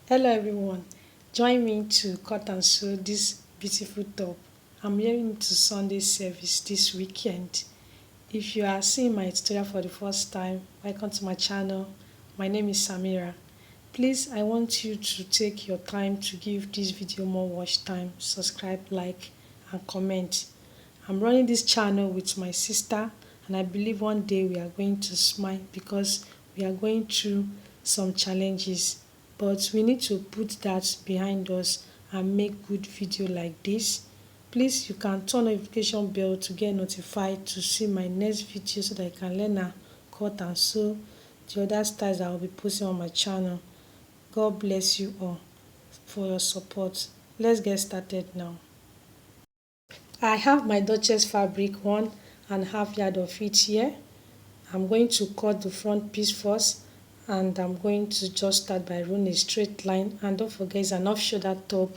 Hello everyone, join me to cut and sew this beautiful top. I'm hearing to Sunday service this weekend. If you are seeing my tutorial for the first time, welcome to my channel. My name is Samira. Please, I want you to take your time to give this video more watch time, subscribe, like and comment. I'm running this channel with my sister and I believe one day we are going to smile because we are going through some challenges, but we need to put that behind us and make good video like this. Please, you can turn notification bell to get notified to see my next video so that you can learn how cut and sew the other styles that I will be posting on my channel. God bless you all for your support. Let's get started now. I have my Duchess fabric 1.5 yard of it here. I'm going to cut the front piece first and I'm going to just start by running a straight line, and don't forget it's an off shoulder top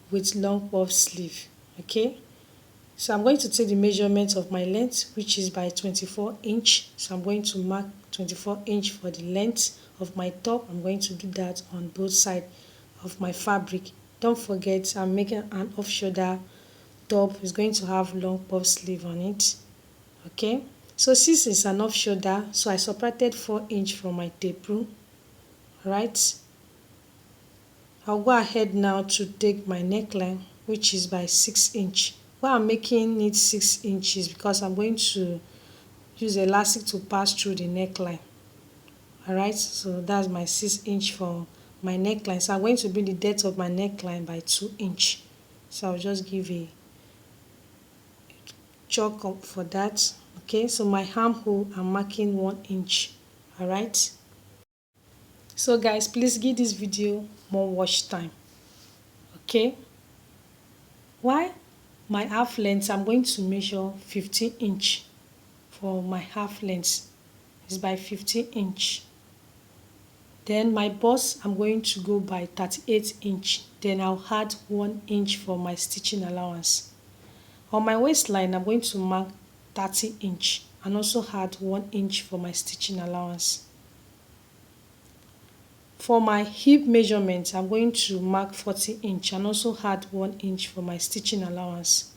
with long puff sleeve. Okay, so I'm going to take the measurement of my length, which is by 24 inch. So I'm going to mark 24 inch for the length of my top. I'm going to do that on both sides of my fabric. Don't forget I'm making an off shoulder top. It's going to have long puff sleeve on it. Okay, so since it's an off shoulder, so I subtracted 4 inch from my tape rule. Right, I'll go ahead now to take my neckline, which is by 6 inch. Why I'm making it 6 inches because I'm going to use elastic to pass through the neckline. Alright, so that's my 6 inch for my neckline. So I'm going to bring the depth of my neckline by 2 inch. So I'll just give a chalk up for that. Okay, so my armhole I'm marking 1 inch. Alright, so guys, please give this video more watch time. Okay, why my half length I'm going to measure 15 inch for my half length is by 15 inch. Then my bust I'm going to go by 38 inch. Then I'll add 1 inch for my stitching allowance. On my waistline I'm going to mark 30 inch and also add 1 inch for my stitching allowance. For my hip measurement I'm going to mark 40 inch and also add 1 inch for my stitching allowance.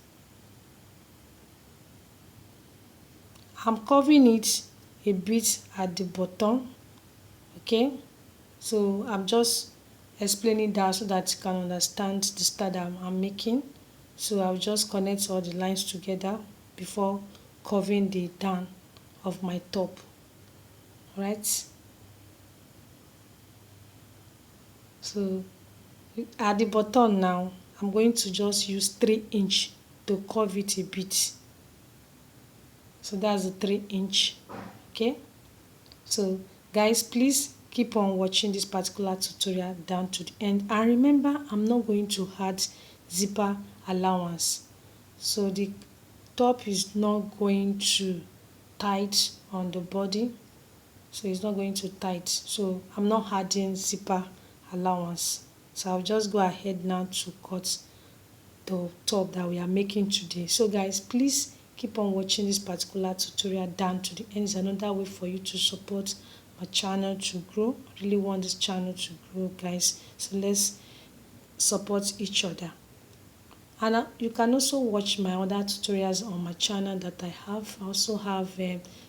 I'm covering it a bit at the bottom. Okay, so I'm just explaining that so that you can understand the style that I'm making. So I'll just connect all the lines together before covering the down of my top. Right, so at the bottom now I'm going to just use 3 inch to curve it a bit. So that's the 3 inch. Okay, so guys, please keep on watching this particular tutorial down to the end, and remember I'm not going to add zipper allowance, so the top is not going to tight on the body, so it's not going to tight, so I'm not adding zipper allowance. So I'll just go ahead now to cut the top that we are making today. So guys, please keep on watching this particular tutorial down to the end. It's another way for you to support my channel to grow. I really want this channel to grow, guys, so let's support each other. And you can also watch my other tutorials on my channel that I have. I also have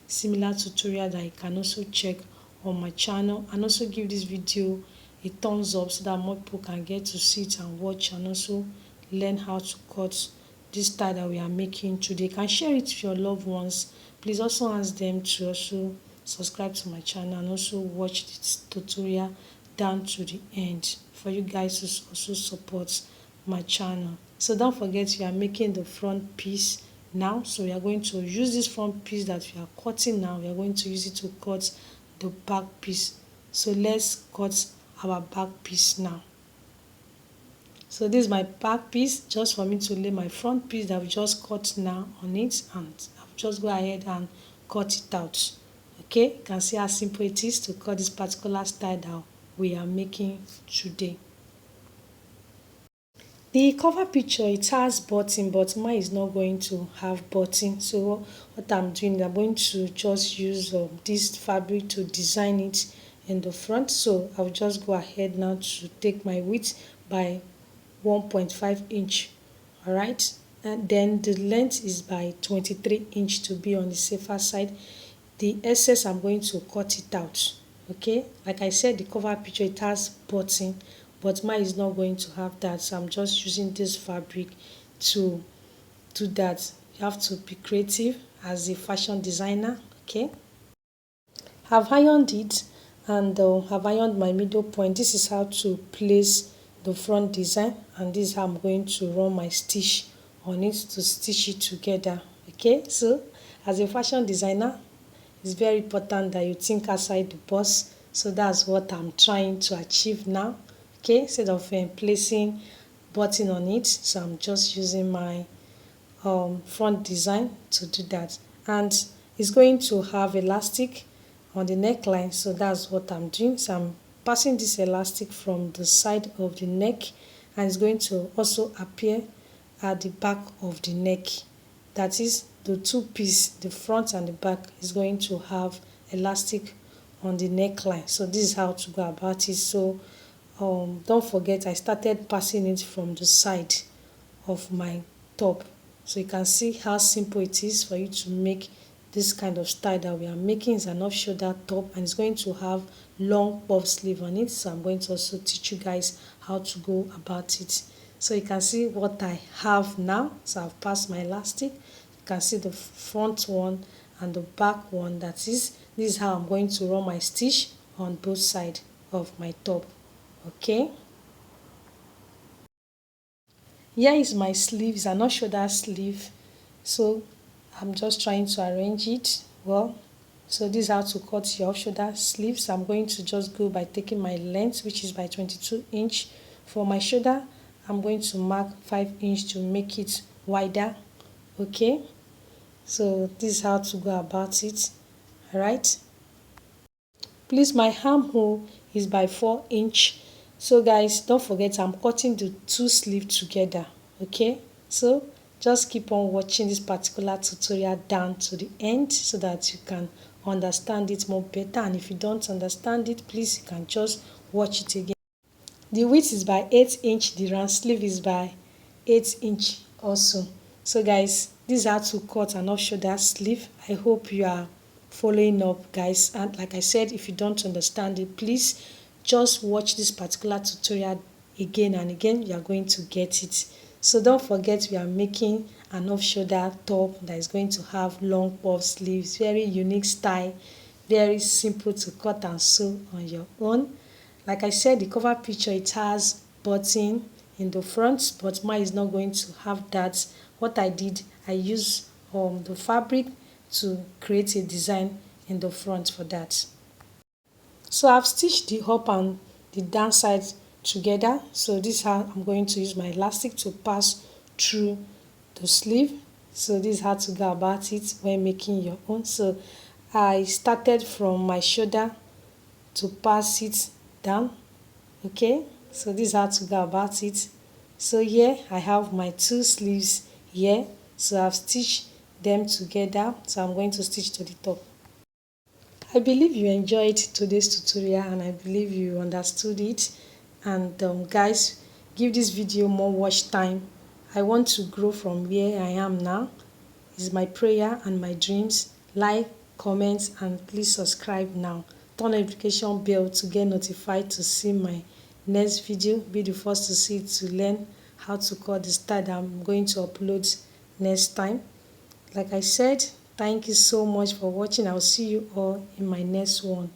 similar tutorial that you can also check on my channel, and also give this video a thumbs up so that more people can get to see it and watch and also learn how to cut this style that we are making today. You can share it with your loved ones. Please also ask them to also subscribe to my channel and also watch this tutorial down to the end for you guys to also support my channel. So don't forget we are making the front piece now. So we are going to use this front piece that we are cutting now. We are going to use it to cut the back piece. So let's cut our back piece now. So this is my back piece, just for me to lay my front piece that we just cut now on it, and I'll just go ahead and cut it out. Okay, you can see how simple it is to cut this particular style that we are making today. The cover picture, it has button, but mine is not going to have button. So what I'm doing, I'm going to just use this fabric to design it in the front. So I'll just go ahead now to take my width by 1.5 inch. All right, and then the length is by 23 inch to be on the safer side. The excess I'm going to cut it out. Okay, like I said, the cover picture it has button, but mine is not going to have that, so I'm just using this fabric to do that. You have to be creative as a fashion designer. Okay, I've ironed it, and have ironed my middle point. This is how to place the front design, and this is how I'm going to run my stitch on it to stitch it together. Okay, so as a fashion designer, it's very important that you think outside the box. So that's what I'm trying to achieve now. Okay, instead of placing button on it, so I'm just using my front design to do that. And it's going to have elastic on the neckline, so that's what I'm doing. So I'm passing this elastic from the side of the neck, and it's going to also appear at the back of the neck. That is, the two pieces, the front and the back, is going to have elastic on the neckline. So this is how to go about it. So don't forget, I started passing it from the side of my top. So you can see how simple it is for you to make this kind of style that we are making. Is an off shoulder top, and it's going to have long puff sleeve on it. So I'm going to also teach you guys how to go about it. So you can see what I have now. So I've passed my elastic. You can see the front one and the back one. That is, this is how I'm going to run my stitch on both sides of my top. Okay, here is my sleeve. It's an off shoulder sleeve. So I'm just trying to arrange it well. So this is how to cut your off shoulder sleeves. I'm going to just go by taking my length, which is by 22 inch. For my shoulder, I'm going to mark 5 inch to make it wider. Okay, so this is how to go about it. All right, please, my armhole is by 4 inch. So guys, don't forget I'm cutting the two sleeves together. Okay, so just keep on watching this particular tutorial down to the end so that you can understand it more better. And if you don't understand it, please, you can just watch it again. The width is by 8 inch, the round sleeve is by 8 inch also. So guys, this is how to cut an off shoulder sleeve. I hope you are following up, guys. And like I said, if you don't understand it, please just watch this particular tutorial again and again. You are going to get it. So don't forget, we are making an off shoulder top that is going to have long puff sleeves. Very unique style, very simple to cut and sew on your own. Like I said, the cover picture, it has button in the front, but mine is not going to have that. What I did, I used the fabric to create a design in the front for that. So I've stitched the up and the down side together. So this is how I'm going to use my elastic to pass through the sleeve. So this is how to go about it when making your own. So I started from my shoulder to pass it down. Okay, so this is how to go about it. So here I have my two sleeves here. So I've stitched them together. So I'm going to stitch to the top. I believe you enjoyed today's tutorial, and I believe you understood it. And guys, give this video more watch time. I want to grow from where I am now. It's my prayer and my dreams. Like, comment, and please subscribe now. Turn the notification bell to get notified to see my next video. Be the first to see it, to learn how to cut the style that I'm going to upload next time. Like I said, thank you so much for watching. I'll see you all in my next one.